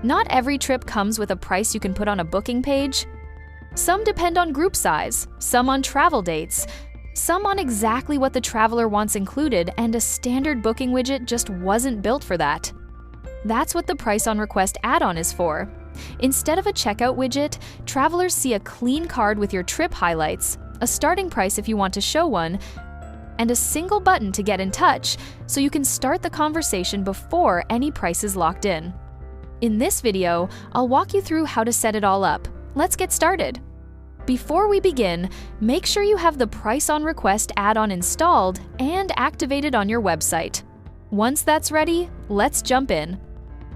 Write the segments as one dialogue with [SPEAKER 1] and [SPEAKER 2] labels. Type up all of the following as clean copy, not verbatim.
[SPEAKER 1] Not every trip comes with a price you can put on a booking page. Some depend on group size, some on travel dates, some on exactly what the traveler wants included, and a standard booking widget just wasn't built for that. That's what the Price on Request add-on is for. Instead of a checkout widget, travelers see a clean card with your trip highlights, a starting price if you want to show one, and a single button to get in touch so you can start the conversation before any price is locked in. In this video, I'll walk you through how to set it all up. Let's get started. Before we begin, make sure you have the Price on Request add-on installed and activated on your website. Once that's ready, let's jump in.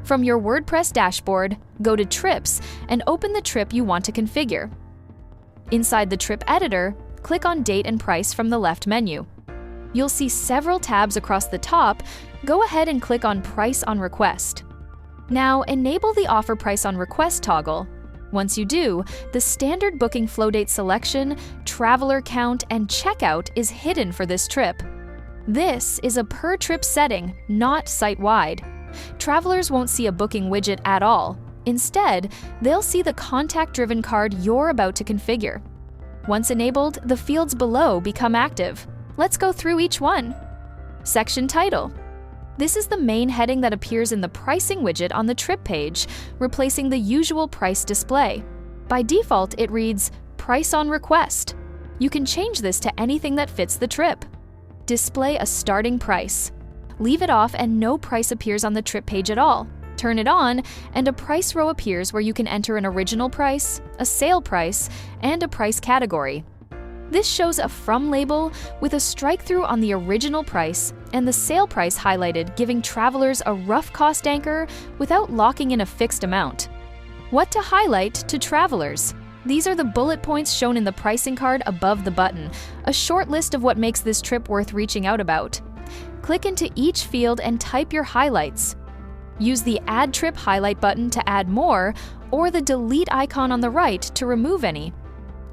[SPEAKER 1] From your WordPress dashboard, go to Trips and open the trip you want to configure. Inside the trip editor, click on Date and Price from the left menu. You'll see several tabs across the top. Go ahead and click on Price on Request. Now, enable the Offer Price on Request toggle. Once you do, the standard booking flow date selection, traveler count, and checkout is hidden for this trip. This is a per-trip setting, not site-wide. Travelers won't see a booking widget at all. Instead, they'll see the contact-driven card you're about to configure. Once enabled, the fields below become active. Let's go through each one. Section Title. This is the main heading that appears in the pricing widget on the trip page, replacing the usual price display. By default, it reads Price on Request. You can change this to anything that fits the trip. Display a starting price. Leave it off and no price appears on the trip page at all. Turn it on, and a price row appears where you can enter an original price, a sale price, and a price category. This shows a From label with a strike-through on the original price and the sale price highlighted, giving travelers a rough cost anchor without locking in a fixed amount. What to highlight to travelers? These are the bullet points shown in the pricing card above the button, a short list of what makes this trip worth reaching out about. Click into each field and type your highlights. Use the Add Trip Highlight button to add more, or the Delete icon on the right to remove any.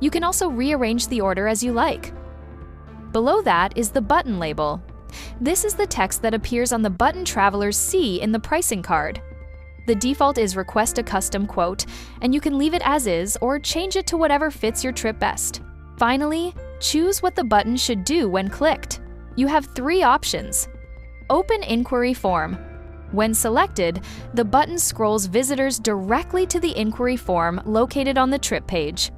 [SPEAKER 1] You can also rearrange the order as you like. Below that is the button label. This is the text that appears on the button travelers see in the pricing card. The default is Request a Custom Quote, and you can leave it as is or change it to whatever fits your trip best. Finally, choose what the button should do when clicked. You have three options. Open Inquiry Form. When selected, the button scrolls visitors directly to the inquiry form located on the trip page.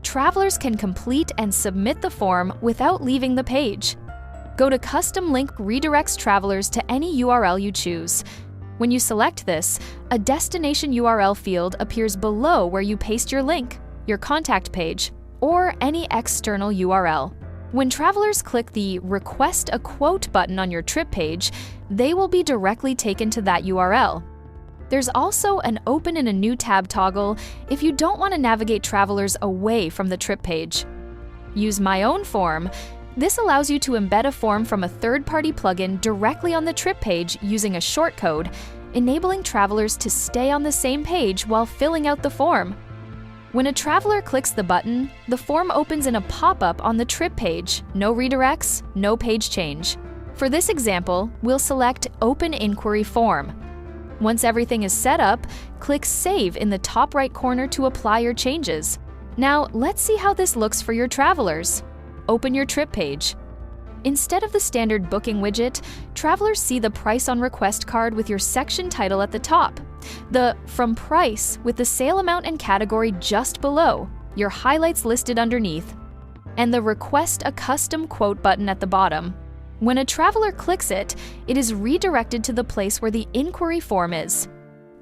[SPEAKER 1] Travelers can complete and submit the form without leaving the page. Go to Custom Link redirects travelers to any URL you choose. When you select this, a destination URL field appears below where you paste your link, your contact page, or any external URL. When travelers click the Request a Quote button on your trip page, they will be directly taken to that URL. There's also an Open in a New tab toggle if you don't want to navigate travelers away from the trip page. Use My Own Form. This allows you to embed a form from a third-party plugin directly on the trip page using a shortcode, enabling travelers to stay on the same page while filling out the form. When a traveler clicks the button, the form opens in a pop-up on the trip page. No redirects, no page change. For this example, we'll select Open Inquiry Form. Once everything is set up, click Save in the top right corner to apply your changes. Now, let's see how this looks for your travelers. Open your trip page. Instead of the standard booking widget, travelers see the Price on Request card with your section title at the top, the From Price with the sale amount and category just below, your highlights listed underneath, and the Request a Custom Quote button at the bottom. When a traveler clicks it, it is redirected to the place where the inquiry form is.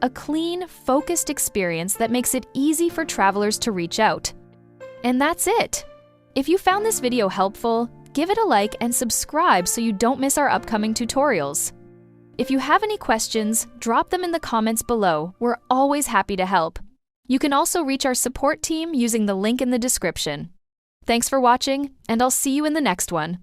[SPEAKER 1] A clean, focused experience that makes it easy for travelers to reach out. And that's it! If you found this video helpful, give it a like and subscribe so you don't miss our upcoming tutorials. If you have any questions, drop them in the comments below. We're always happy to help. You can also reach our support team using the link in the description. Thanks for watching, and I'll see you in the next one.